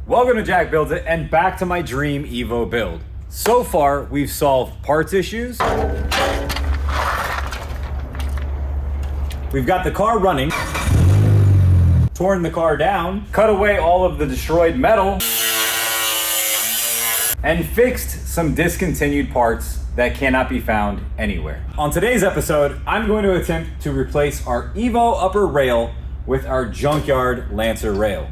Welcome to Jack Builds It and back to my dream Evo build. So far, we've solved parts issues. We've got the car running, torn the car down, cut away all of the destroyed metal, and fixed some discontinued parts that cannot be found anywhere. On today's episode, I'm going to attempt to replace our Evo upper rail with our junkyard Lancer rail.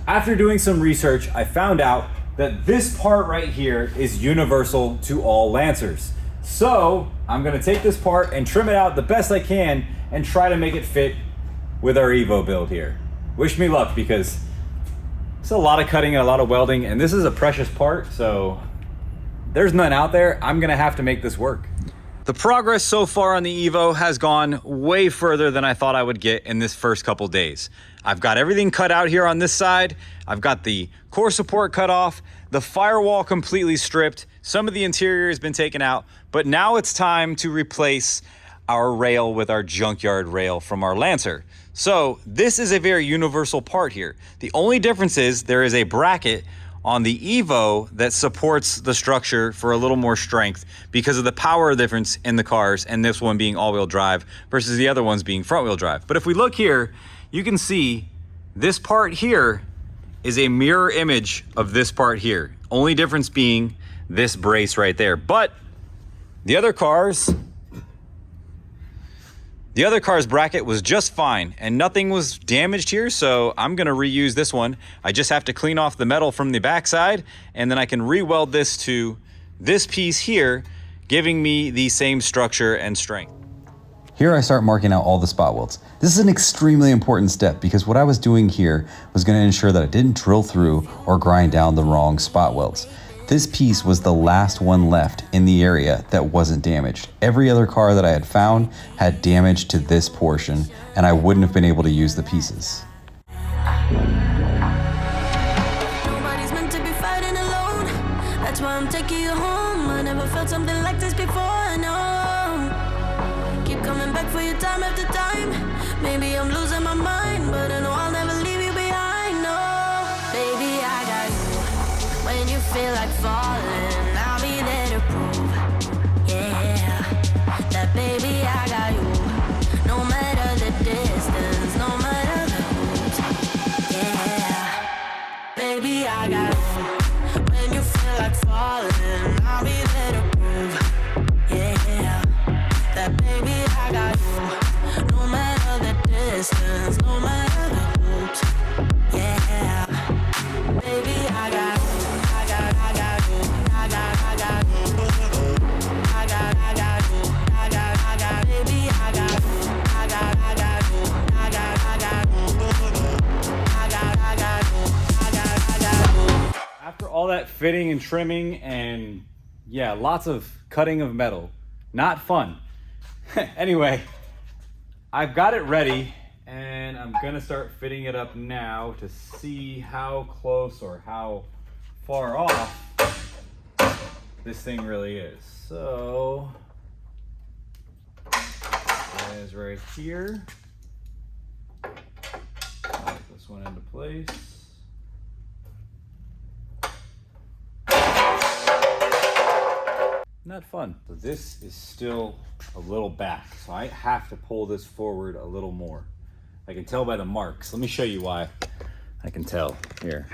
After doing some research, I found out that this part right here is universal to all Lancers. So I'm gonna take this part and trim it out the best I can and try to make it fit with our Evo build here. Wish me luck, because it's a lot of cutting and a lot of welding, and this is a precious part, so there's none out there. I'm gonna have to make this work. The progress so far on the Evo has gone way further than I thought I would get in this first couple days. I've got everything cut out here on this side. I've got the core support cut off, the firewall completely stripped. Some of the interior has been taken out, but now it's time to replace our rail with our junkyard rail from our Lancer. So this is a very universal part here. The only difference is there is a bracket on the Evo that supports the structure for a little more strength because of the power difference in the cars, and this one being all-wheel drive versus the other ones being front-wheel drive. But if we look here, you can see this part here is a mirror image of this part here. Only difference being this brace right there. But the other car's bracket was just fine and nothing was damaged here, so I'm gonna reuse this one. I just have to clean off the metal from the backside, and then I can re-weld this to this piece here, giving me the same structure and strength. Here I start marking out all the spot welds. This is an extremely important step because what I was doing here was going to ensure that I didn't drill through or grind down the wrong spot welds. This piece was the last one left in the area that wasn't damaged. Every other car that I had found had damage to this portion, and I wouldn't have been able to use the pieces. Nobody's meant to be fighting alone. That's why I'm taking you home. I never felt something like this before, no. Keep coming back for you time after time. Maybe I'm losing my mind, but I know I'll never leave you behind, no. Baby, I got you. When you feel like falling, I'll be there to prove, yeah, that baby, I got you. No matter the distance, no matter the route, yeah, baby, I got you. When you feel like falling, I'll be there to prove, yeah, that baby, I got you. No matter the distance, no matter the route, yeah, baby, I got you. After all that fitting and trimming and yeah, lots of cutting of metal, not fun. Anyway, I've got it ready and I'm gonna start fitting it up now to see how close or how far off this thing really is. So, that is right here. Put this one into place. Not fun. So this is still a little back, so I have to pull this forward a little more. I can tell by the marks. Let me show you why I can tell here.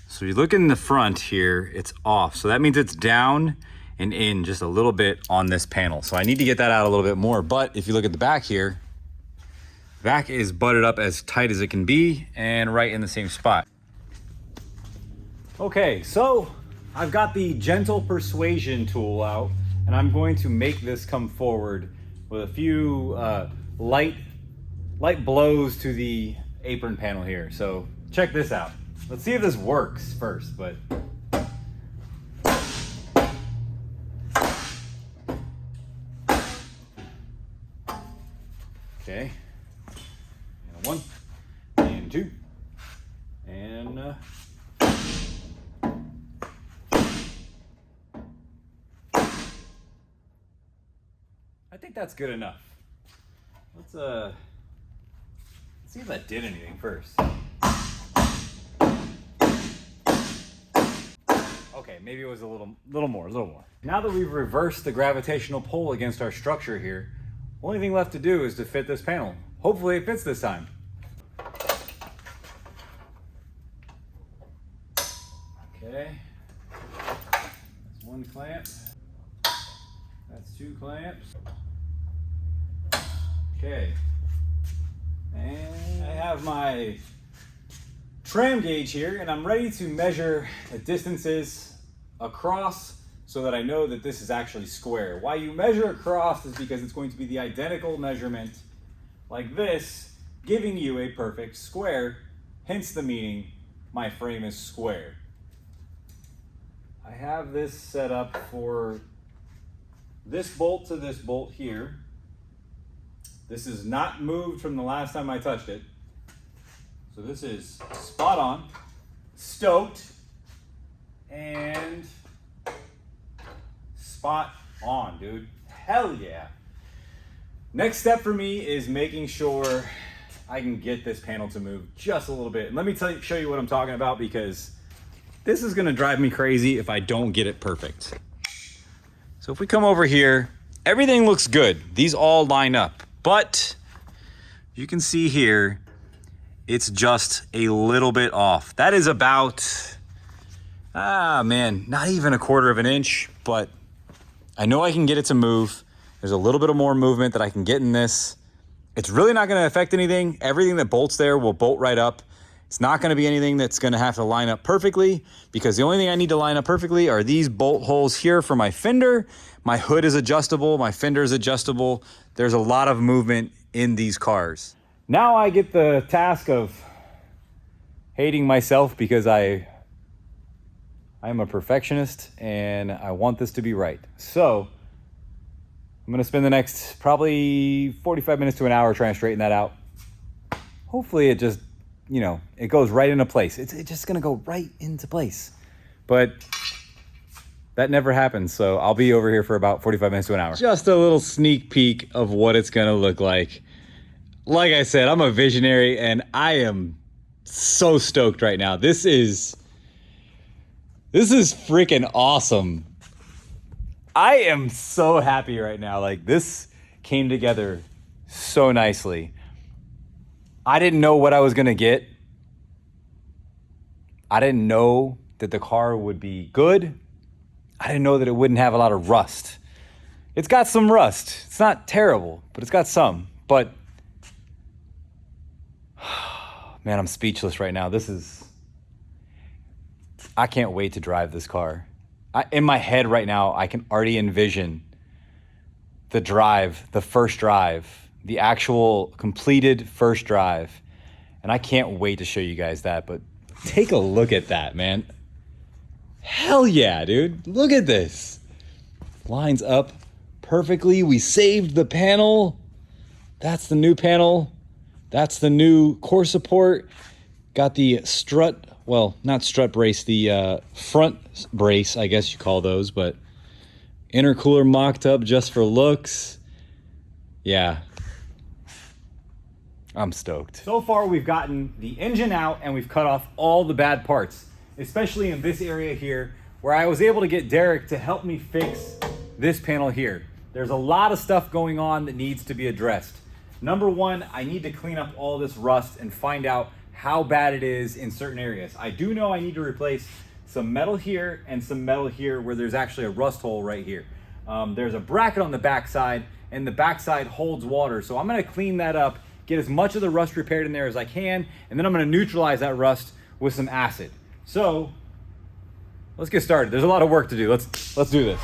So you look in the front here, it's off. So that means it's down and in just a little bit on this panel. So I need to get that out a little bit more. But if you look at the back here, the back is butted up as tight as it can be and right in the same spot. Okay, so I've got the gentle persuasion tool out, and I'm going to make this come forward with a few light blows to the apron panel here. So check this out. Let's see if this works first, but okay. And one, and two, and I think that's good enough. Let's see if that did anything first. Okay, maybe it was a little more. Now that we've reversed the gravitational pull against our structure here, only thing left to do is to fit this panel. Hopefully it fits this time. Okay, that's one clamp. That's two clamps. Okay, and I have my tram gauge here, and I'm ready to measure the distances across so that I know that this is actually square. Why you measure across is because it's going to be the identical measurement like this, giving you a perfect square, hence the meaning my frame is square. I have this set up for this bolt to this bolt here. This is not moved from the last time I touched it. So this is spot on, stoked, and spot on, dude. Hell yeah. Next step for me is making sure I can get this panel to move just a little bit. And let me show you what I'm talking about, because this is gonna drive me crazy if I don't get it perfect. So if we come over here, everything looks good. These all line up, but you can see here, it's just a little bit off. That is about, not even a quarter of an inch, but I know I can get it to move. There's a little bit of more movement that I can get in this. It's really not gonna affect anything. Everything that bolts there will bolt right up. It's not gonna be anything that's gonna have to line up perfectly, because the only thing I need to line up perfectly are these bolt holes here for my fender. My hood is adjustable, my fender is adjustable. There's a lot of movement in these cars. Now I get the task of hating myself because I am a perfectionist and I want this to be right. So I'm gonna spend the next probably 45 minutes to an hour trying to straighten that out. Hopefully it just, it goes right into place. It's just gonna go right into place. But that never happens, so I'll be over here for about 45 minutes to an hour. Just a little sneak peek of what it's gonna look like. Like I said, I'm a visionary and I am so stoked right now. This is freaking awesome. I am so happy right now. Like, this came together so nicely. I didn't know what I was gonna get. I didn't know that the car would be good. I didn't know that it wouldn't have a lot of rust. It's got some rust. It's not terrible, but it's got some. But man, I'm speechless right now. I can't wait to drive this car. In my head right now, I can already envision the first drive, the actual completed first drive. And I can't wait to show you guys that, but take a look at that, man. Hell yeah, dude. Look at this. Lines up perfectly. We saved the panel. That's the new panel. That's the new core support. Got the strut, well, not strut brace, the front brace, I guess you call those, but intercooler mocked up just for looks. Yeah. I'm stoked. So far, we've gotten the engine out and we've cut off all the bad parts, especially in this area here, where I was able to get Derek to help me fix this panel here. There's a lot of stuff going on that needs to be addressed. Number one, I need to clean up all this rust and find out how bad it is in certain areas. I do know I need to replace some metal here and some metal here where there's actually a rust hole right here. There's a bracket on the backside, and the backside holds water. So I'm gonna clean that up, get as much of the rust repaired in there as I can, and then I'm gonna neutralize that rust with some acid. So let's get started. There's a lot of work to do. Let's do this.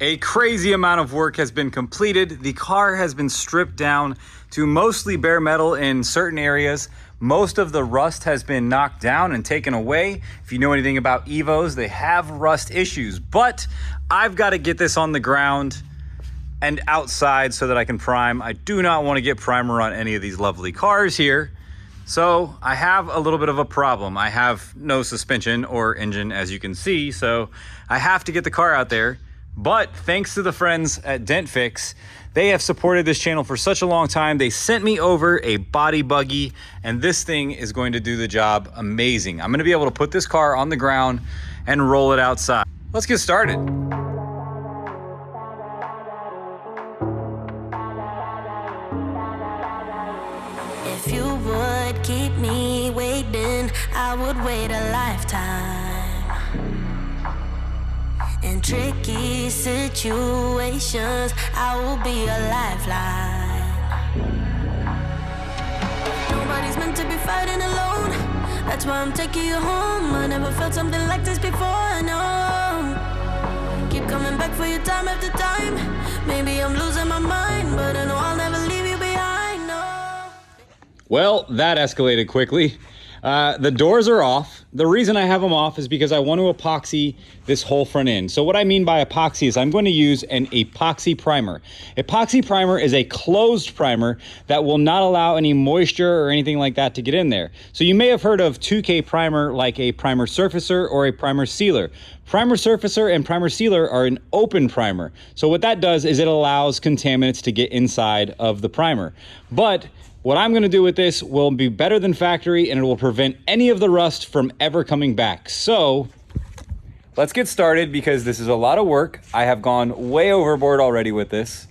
A crazy amount of work has been completed. The car has been stripped down to mostly bare metal in certain areas. Most of the rust has been knocked down and taken away. If you know anything about Evos, they have rust issues, but I've got to get this on the ground and outside so that I can prime. I do not want to get primer on any of these lovely cars here. So I have a little bit of a problem. I have no suspension or engine, as you can see, so I have to get the car out there. But thanks to the friends at Dent Fix, they have supported this channel for such a long time. They sent me over a body buggy, and this thing is going to do the job amazing. I'm gonna be able to put this car on the ground and roll it outside. Let's get started. If you would keep me waiting, I would wait a lifetime. In tricky situations, I will be a lifeline. Nobody's meant to be fighting alone. That's why I'm taking you home. I never felt something like this before, I know. Keep coming back for you time after time. Maybe I'm losing my mind, but I know I'll never leave you behind, no. Well, that escalated quickly. The doors are off. The reason I have them off is because I want to epoxy this whole front end. So what I mean by epoxy is I'm going to use an epoxy primer. Epoxy primer is a closed primer that will not allow any moisture or anything like that to get in there. So you may have heard of 2K primer, like a primer surfacer or a primer sealer. Primer surfacer and primer sealer are an open primer. So what that does is it allows contaminants to get inside of the primer. But what I'm gonna do with this will be better than factory, and it will prevent any of the rust from ever coming back. So let's get started, because this is a lot of work. I have gone way overboard already with this,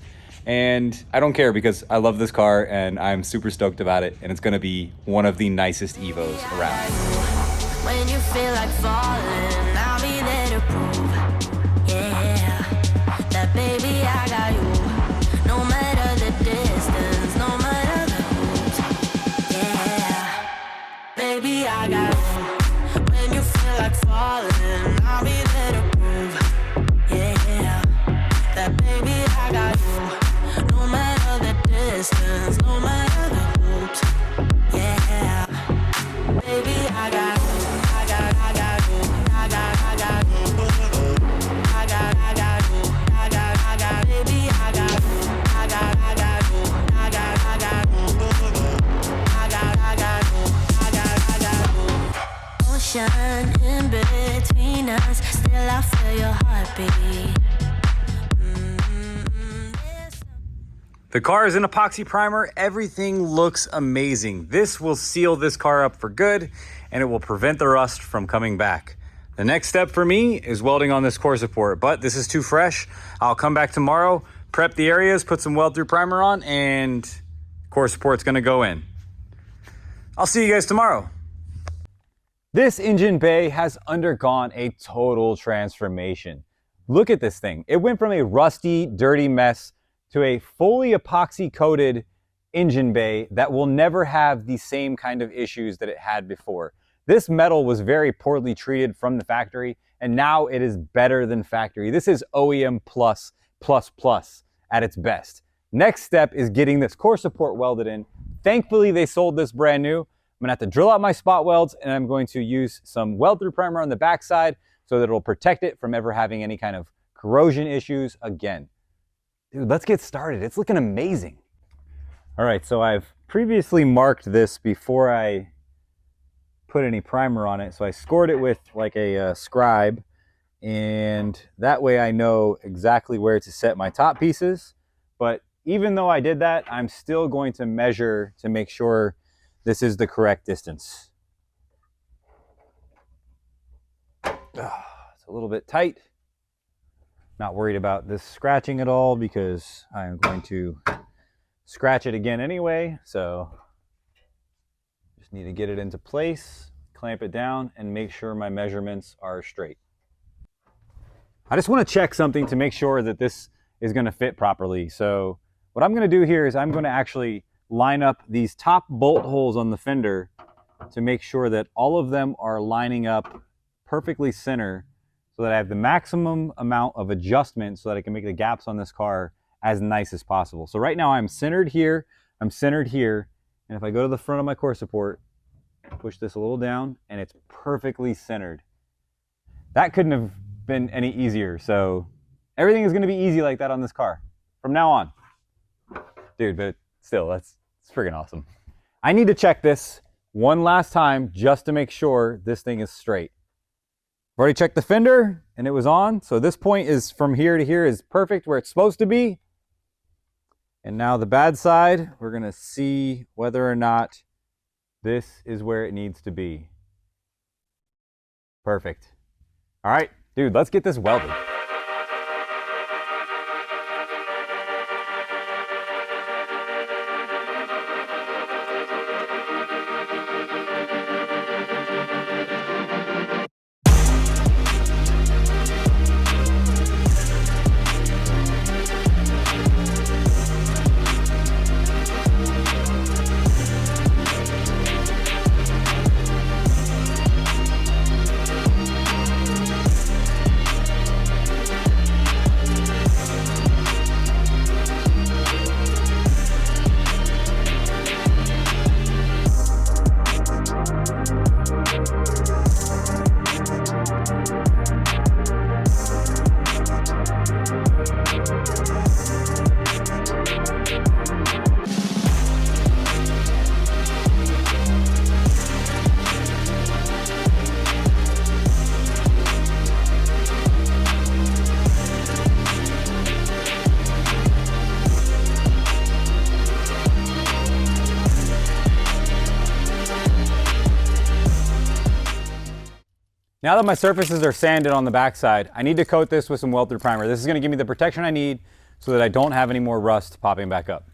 and I don't care because I love this car and I'm super stoked about it, and it's gonna be one of the nicest Evos around. When you feel like falling, I'll be there to prove, yeah, that baby I got you. No matter the distance, no matter the hoops, yeah, baby I got you. When you feel like falling, I'll be there to prove, yeah, that baby I got you. No matter the distance, no matter the hoops, yeah, baby I got you. In between us, still I feel your heartbeat. The car is an epoxy primer. Everything looks amazing. This will seal this car up for good, and it will prevent the rust from coming back. The next step for me is welding on this core support, but this is too fresh. I'll come back tomorrow, prep the areas, put some weld through primer on, and core support's gonna go in. I'll see you guys tomorrow. This engine bay has undergone a total transformation. Look at this thing. It went from a rusty, dirty mess to a fully epoxy coated engine bay that will never have the same kind of issues that it had before. This metal was very poorly treated from the factory, and now it is better than factory. This is OEM plus at its best. Next step is getting this core support welded in. Thankfully, they sold this brand new. I'm gonna have to drill out my spot welds, and I'm going to use some weld through primer on the backside so that it'll protect it from ever having any kind of corrosion issues again. Dude, let's get started. It's looking amazing. All right, so I've previously marked this before I put any primer on it. So I scored it with like a scribe, and that way I know exactly where to set my top pieces. But even though I did that, I'm still going to measure to make sure this is the correct distance. It's a little bit tight. Not worried about this scratching at all because I'm going to scratch it again anyway. So just need to get it into place, clamp it down, and make sure my measurements are straight. I just want to check something to make sure that this is going to fit properly. So what I'm going to do here is I'm going to actually line up these top bolt holes on the fender to make sure that all of them are lining up perfectly center so that I have the maximum amount of adjustment so that I can make the gaps on this car as nice as possible. So right now I'm centered here, and if I go to the front of my core support, push this a little down, and it's perfectly centered. That couldn't have been any easier, so everything is going to be easy like that on this car from now on. Dude, but still, it's freaking awesome. I need to check this one last time just to make sure this thing is straight. I've already checked the fender and it was on, so this point is from here to here is perfect where it's supposed to be. And now the bad side, we're going to see whether or not this is where it needs to be. Perfect. All right, dude, let's get this welded. Now that my surfaces are sanded on the backside, I need to coat this with some weld through primer. This is going to give me the protection I need so that I don't have any more rust popping back up.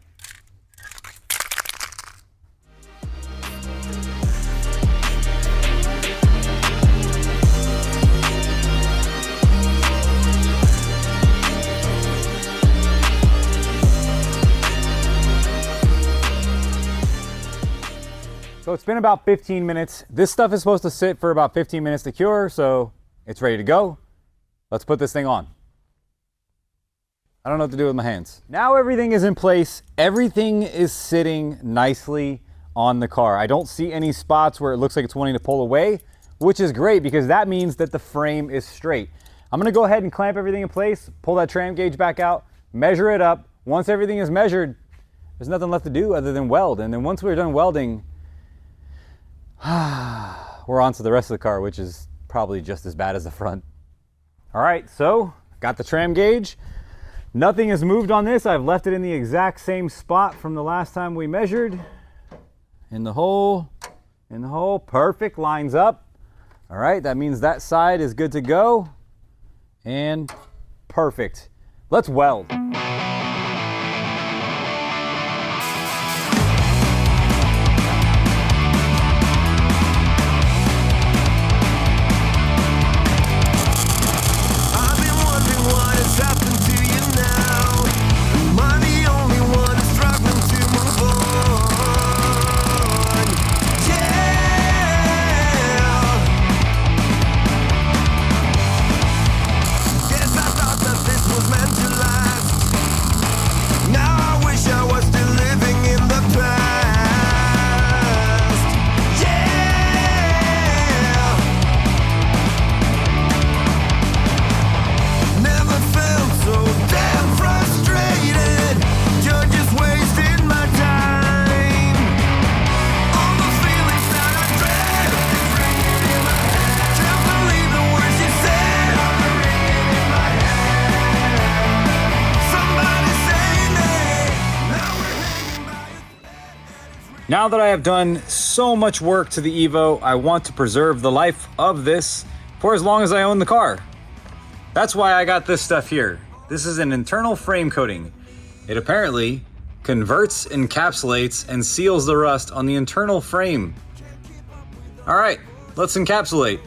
So it's been about 15 minutes. This stuff is supposed to sit for about 15 minutes to cure, so it's ready to go. Let's put this thing on. I don't know what to do with my hands. Now everything is in place. Everything is sitting nicely on the car. I don't see any spots where it looks like it's wanting to pull away, which is great because that means that the frame is straight. I'm gonna go ahead and clamp everything in place, pull that tram gauge back out, measure it up. Once everything is measured, there's nothing left to do other than weld. And then once we're done welding, we're on to the rest of the car, which is probably just as bad as the front. All right, so got the tram gauge. Nothing has moved on this. I've left it in the exact same spot from the last time we measured. In the hole, perfect, lines up. All right, that means that side is good to go. And perfect. Let's weld. Now that I have done so much work to the Evo, I want to preserve the life of this for as long as I own the car. That's why I got this stuff here. This is an internal frame coating. It apparently converts, encapsulates, and seals the rust on the internal frame. All right, let's encapsulate.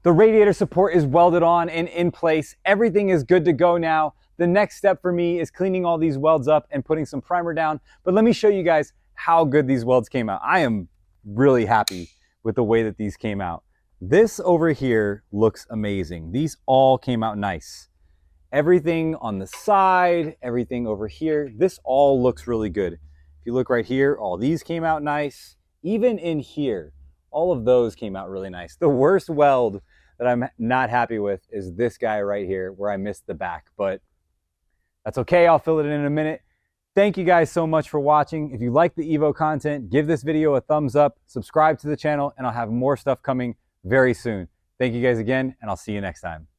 The radiator support is welded on and in place. Everything is good to go now. The next step for me is cleaning all these welds up and putting some primer down. But let me show you guys how good these welds came out. I am really happy with the way that these came out. This over here looks amazing. These all came out nice. Everything on the side, everything over here, this all looks really good. If you look right here, all these came out nice. Even in here, all of those came out really nice. The worst weld that I'm not happy with is this guy right here where I missed the back, but that's okay. I'll fill it in a minute. Thank you guys so much for watching. If you like the Evo content, give this video a thumbs up, subscribe to the channel, and I'll have more stuff coming very soon. Thank you guys again, and I'll see you next time.